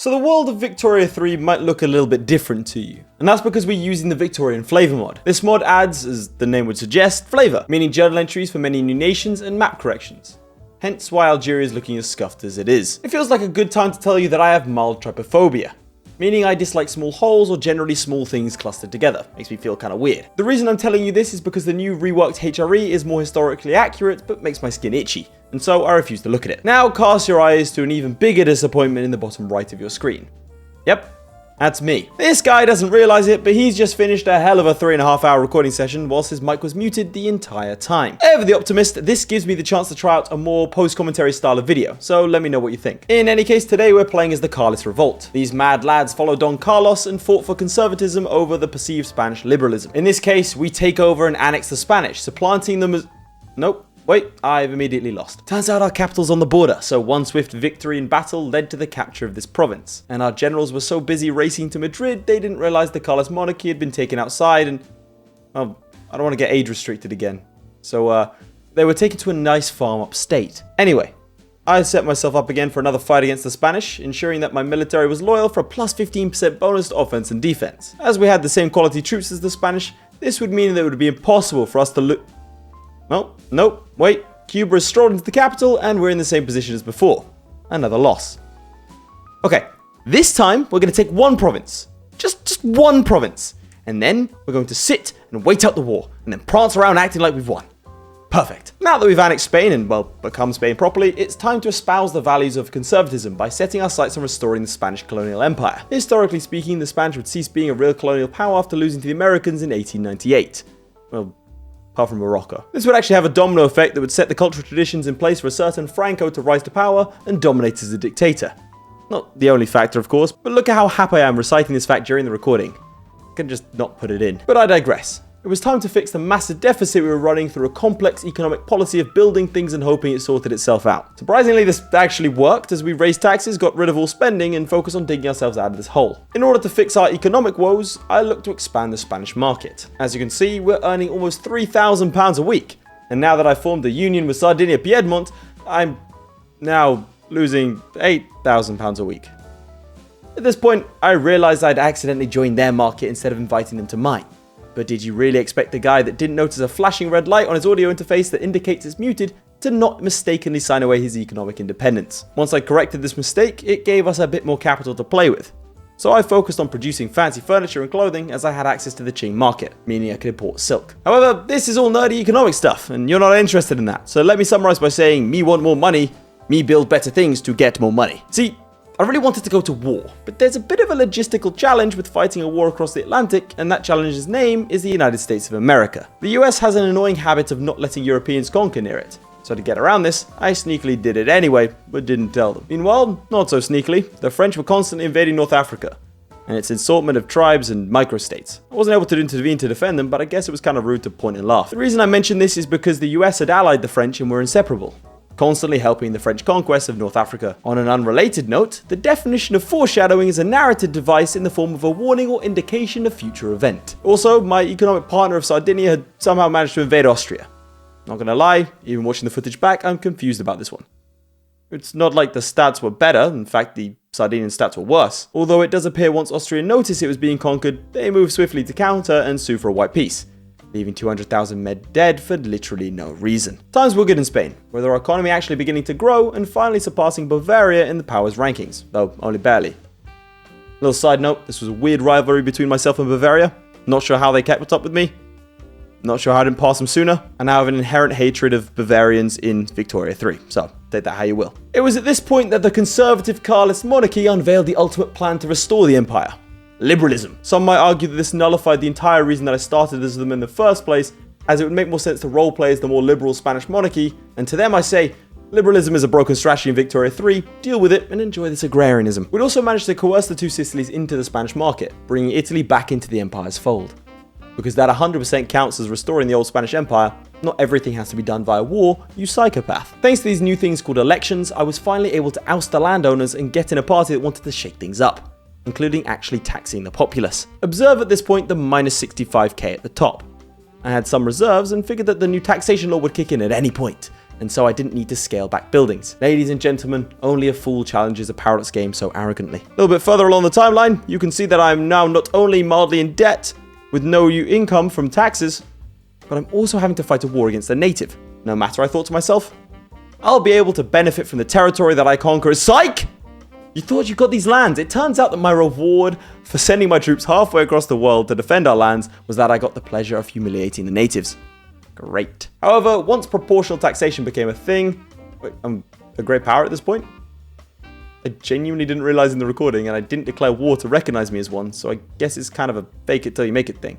So the world of Victoria 3 might look a little bit different to you, and that's because we're using the Victorian flavor mod. This mod adds, as the name would suggest, flavor, meaning journal entries for many new nations and map corrections. Hence why Algeria is looking as scuffed as it is. It feels like a good time to tell you that I have mild trypophobia, meaning I dislike small holes or generally small things clustered together. Makes me feel kind of weird. The reason I'm telling you this is because the new reworked HRE is more historically accurate but makes my skin itchy, and so I refuse to look at it. Now cast your eyes to an even bigger disappointment in the bottom right of your screen. Yep, that's me. This guy doesn't realize it, but he's just finished a hell of a 3.5-hour recording session whilst his mic was muted the entire time. Ever the optimist, this gives me the chance to try out a more post-commentary style of video, so let me know what you think. In any case, today we're playing as the Carlist Revolt. These mad lads followed Don Carlos and fought for conservatism over the perceived Spanish liberalism. In this case, we take over and annex the Spanish, supplanting them as... Nope. Wait, I've immediately lost. Turns out our capital's on the border, so one swift victory in battle led to the capture of this province. And our generals were so busy racing to Madrid, they didn't realize the Carlist monarchy had been taken outside and... Oh, I don't want to get age restricted again. So, they were taken to a nice farm upstate. Anyway, I set myself up again for another fight against the Spanish, ensuring that my military was loyal for a plus 15% bonus to offense and defense. As we had the same quality troops as the Spanish, this would mean that it would be impossible for us to look... Well, nope, wait, Cuba has strolled into the capital and we're in the same position as before. Another loss. Okay, this time we're going to take one province. Just one province. And then we're going to sit and wait out the war and then prance around acting like we've won. Perfect. Now that we've annexed Spain and, well, become Spain properly, it's time to espouse the values of conservatism by setting our sights on restoring the Spanish colonial empire. Historically speaking, the Spanish would cease being a real colonial power after losing to the Americans in 1898. Well, apart from Morocco. This would actually have a domino effect that would set the cultural traditions in place for a certain Franco to rise to power and dominate as a dictator. Not the only factor, of course, but look at how happy I am reciting this fact during the recording. I can just not put it in. But I digress. It was time to fix the massive deficit we were running through a complex economic policy of building things and hoping it sorted itself out. Surprisingly, this actually worked as we raised taxes, got rid of all spending, and focused on digging ourselves out of this hole. In order to fix our economic woes, I looked to expand the Spanish market. As you can see, we're earning almost £3,000 a week. And now that I've formed a union with Sardinia Piedmont, I'm now losing £8,000 a week. At this point, I realized I'd accidentally joined their market instead of inviting them to mine. But did you really expect the guy that didn't notice a flashing red light on his audio interface that indicates it's muted to not mistakenly sign away his economic independence? Once I corrected this mistake, it gave us a bit more capital to play with. So I focused on producing fancy furniture and clothing as I had access to the Qing market, meaning I could import silk. However, this is all nerdy economic stuff, and you're not interested in that. So let me summarize by saying, me want more money, me build better things to get more money. See, I really wanted to go to war, but there's a bit of a logistical challenge with fighting a war across the Atlantic, and that challenge's name is the United States of America. The US has an annoying habit of not letting Europeans conquer near it, so to get around this, I sneakily did it anyway, but didn't tell them. Meanwhile, not so sneakily, the French were constantly invading North Africa, and its assortment of tribes and microstates. I wasn't able to intervene to defend them, but I guess it was kind of rude to point and laugh. The reason I mention this is because the US had allied the French and were inseparable, constantly helping the French conquest of North Africa. On an unrelated note, the definition of foreshadowing is a narrative device in the form of a warning or indication of future event. Also, my economic partner of Sardinia had somehow managed to invade Austria. Not gonna lie, even watching the footage back, I'm confused about this one. It's not like the stats were better, in fact the Sardinian stats were worse. Although it does appear once Austria noticed it was being conquered, they moved swiftly to counter and sue for a white peace, leaving 200,000 men dead for literally no reason. Times were good in Spain, with our economy actually beginning to grow and finally surpassing Bavaria in the powers rankings, though only barely. Little side note, this was a weird rivalry between myself and Bavaria. Not sure how they kept up with me. Not sure how I didn't pass them sooner. And now I have an inherent hatred of Bavarians in Victoria 3, so take that how you will. It was at this point that the conservative Carlist monarchy unveiled the ultimate plan to restore the empire. Liberalism. Some might argue that this nullified the entire reason that I started as them in the first place, as it would make more sense to roleplay as the more liberal Spanish monarchy, and to them I say, liberalism is a broken strategy in Victoria 3, deal with it and enjoy this agrarianism. We'd also managed to coerce the two Sicilies into the Spanish market, bringing Italy back into the empire's fold. Because that 100% counts as restoring the old Spanish Empire, not everything has to be done via war, you psychopath. Thanks to these new things called elections, I was finally able to oust the landowners and get in a party that wanted to shake things up, including actually taxing the populace. Observe at this point the minus 65k at the top. I had some reserves and figured that the new taxation law would kick in at any point, and so I didn't need to scale back buildings. Ladies and gentlemen, only a fool challenges a paradox game so arrogantly. A little bit further along the timeline, you can see that I'm now not only mildly in debt, with no income from taxes, but I'm also having to fight a war against a native. No matter, I thought to myself, I'll be able to benefit from the territory that I conquer. Psych! You thought you got these lands. It turns out that my reward for sending my troops halfway across the world to defend our lands was that I got the pleasure of humiliating the natives. Great. However, once proportional taxation became a thing... Wait, I'm a great power at this point? I genuinely didn't realize in the recording, and I didn't declare war to recognize me as one, so I guess it's kind of a fake it till you make it thing.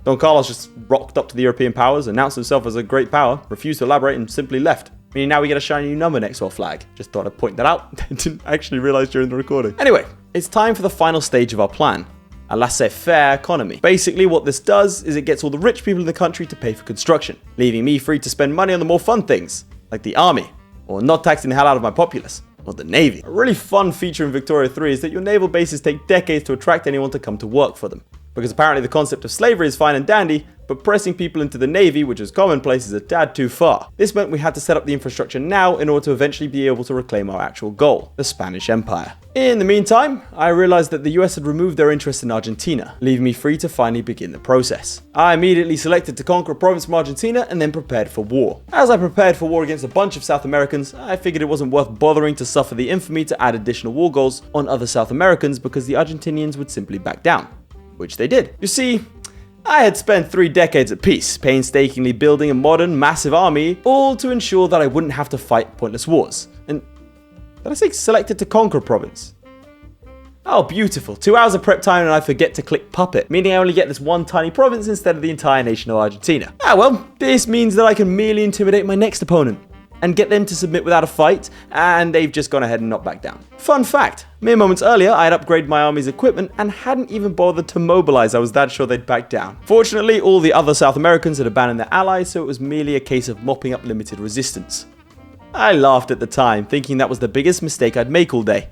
Don Carlos just rocked up to the European powers, announced himself as a great power, refused to elaborate, and simply left. Meaning now we get a shiny new number next to our flag. Just thought I'd point that out. I didn't actually realize during the recording. Anyway, it's time for the final stage of our plan. A laissez-faire economy. Basically, what this does is it gets all the rich people in the country to pay for construction, leaving me free to spend money on the more fun things, like the army, or not taxing the hell out of my populace, or the navy. A really fun feature in Victoria 3 is that your naval bases take decades to attract anyone to come to work for them. Because apparently the concept of slavery is fine and dandy, but pressing people into the navy, which is commonplace, is a tad too far. This meant we had to set up the infrastructure now in order to eventually be able to reclaim our actual goal, the Spanish Empire. In the meantime, I realized that the US had removed their interest in Argentina, leaving me free to finally begin the process. I immediately selected to conquer a province from Argentina and then prepared for war. As I prepared for war against a bunch of South Americans, I figured it wasn't worth bothering to suffer the infamy to add additional war goals on other South Americans because the Argentinians would simply back down. Which they did. You see, I had spent 3 decades at peace, painstakingly building a modern, massive army, all to ensure that I wouldn't have to fight pointless wars. And did I say selected to conquer a province? Oh, beautiful. 2 hours of prep time and I forget to click puppet, meaning I only get this one tiny province instead of the entire nation of Argentina. Ah well, this means that I can merely intimidate my next opponent and get them to submit without a fight, and they've just gone ahead and not back down. Fun fact, mere moments earlier I had upgraded my army's equipment and hadn't even bothered to mobilize. I was that sure they'd back down. Fortunately, all the other South Americans had abandoned their allies, so it was merely a case of mopping up limited resistance. I laughed at the time, thinking that was the biggest mistake I'd make all day.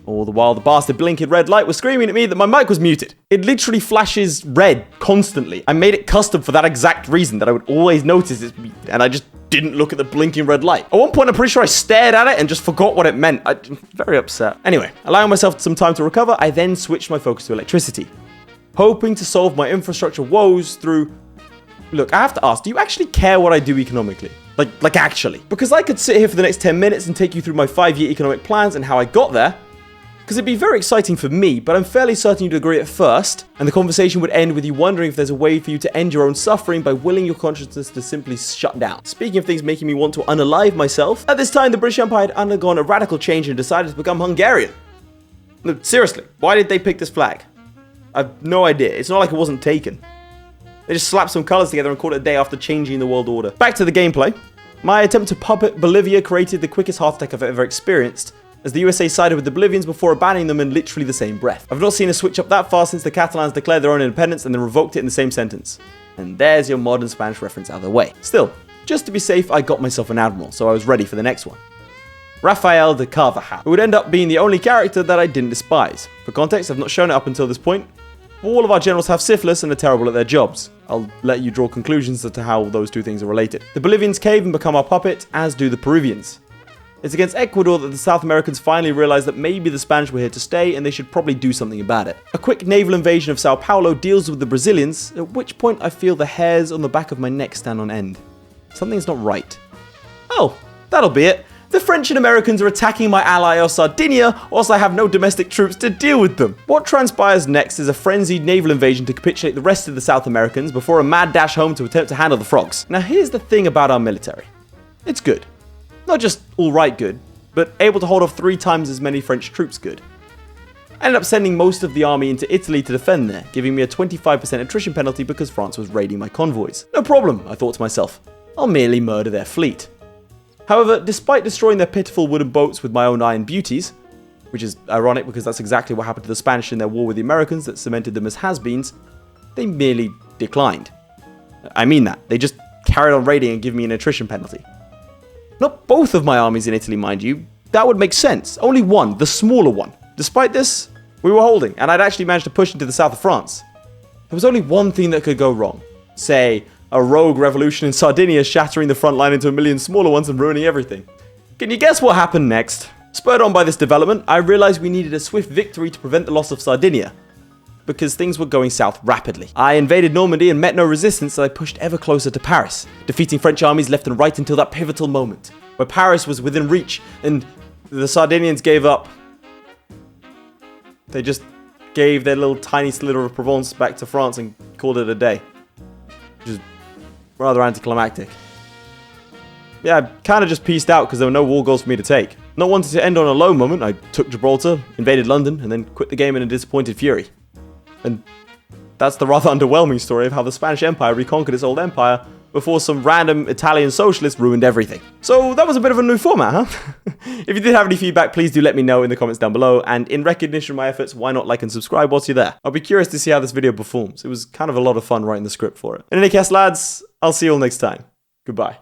All the while the bastard blinking red light was screaming at me that my mic was muted. It literally flashes red constantly. I made it custom for that exact reason, that I would always notice it, and I just didn't look at the blinking red light. At one point, I'm pretty sure I stared at it and just forgot what it meant. I'm very upset. Anyway, allowing myself some time to recover, I then switched my focus to electricity, hoping to solve my infrastructure woes through... Look, I have to ask, do you actually care what I do economically? Like actually? Because I could sit here for the next 10 minutes and take you through my 5-year economic plans and how I got there, because it'd be very exciting for me, but I'm fairly certain you'd agree at first, and the conversation would end with you wondering if there's a way for you to end your own suffering by willing your consciousness to simply shut down. Speaking of things making me want to unalive myself, at this time the British Empire had undergone a radical change and decided to become Hungarian. No, seriously, why did they pick this flag? I've no idea. It's not like it wasn't taken. They just slapped some colors together and called it a day after changing the world order. Back to the gameplay. My attempt to puppet Bolivia created the quickest heart attack I've ever experienced, as the USA sided with the Bolivians before abandoning them in literally the same breath. I've not seen a switch up that far since the Catalans declared their own independence and then revoked it in the same sentence. And there's your modern Spanish reference out of the way. Still, just to be safe, I got myself an admiral, so I was ready for the next one. Rafael de Carvajal, who would end up being the only character that I didn't despise. For context, I've not shown it up until this point. All of our generals have syphilis and are terrible at their jobs. I'll let you draw conclusions as to how those two things are related. The Bolivians cave and become our puppet, as do the Peruvians. It's against Ecuador that the South Americans finally realized that maybe the Spanish were here to stay and they should probably do something about it. A quick naval invasion of Sao Paulo deals with the Brazilians, at which point I feel the hairs on the back of my neck stand on end. Something's not right. Oh, that'll be it. The French and Americans are attacking my ally of Sardinia, whilst I have no domestic troops to deal with them. What transpires next is a frenzied naval invasion to capitulate the rest of the South Americans before a mad dash home to attempt to handle the frogs. Now here's the thing about our military. It's good. Not just alright good, but able to hold off 3 times as many French troops good. I ended up sending most of the army into Italy to defend there, giving me a 25% attrition penalty because France was raiding my convoys. No problem, I thought to myself. I'll merely murder their fleet. However, despite destroying their pitiful wooden boats with my own iron beauties, which is ironic because that's exactly what happened to the Spanish in their war with the Americans that cemented them as has-beens, they merely declined. I mean that. They just carried on raiding and giving me an attrition penalty. Not both of my armies in Italy, mind you. That would make sense. Only one, the smaller one. Despite this, we were holding, and I'd actually managed to push into the south of France. There was only one thing that could go wrong. Say, a rogue revolution in Sardinia, shattering the front line into a million smaller ones and ruining everything. Can you guess what happened next? Spurred on by this development, I realized we needed a swift victory to prevent the loss of Sardinia, because things were going south rapidly. I invaded Normandy and met no resistance as I pushed ever closer to Paris, defeating French armies left and right until that pivotal moment, where Paris was within reach and the Sardinians gave up. They just gave their little tiny sliver of Provence back to France and called it a day. Which is rather anticlimactic. Yeah, I kind of just pieced out because there were no war goals for me to take. Not wanting to end on a low moment, I took Gibraltar, invaded London, and then quit the game in a disappointed fury. And that's the rather underwhelming story of how the Spanish Empire reconquered its old empire before some random Italian socialist ruined everything. So that was a bit of a new format, huh? If you did have any feedback, please do let me know in the comments down below, and in recognition of my efforts, why not like and subscribe whilst you're there? I'll be curious to see how this video performs. It was kind of a lot of fun writing the script for it. In any case, lads, I'll see you all next time. Goodbye.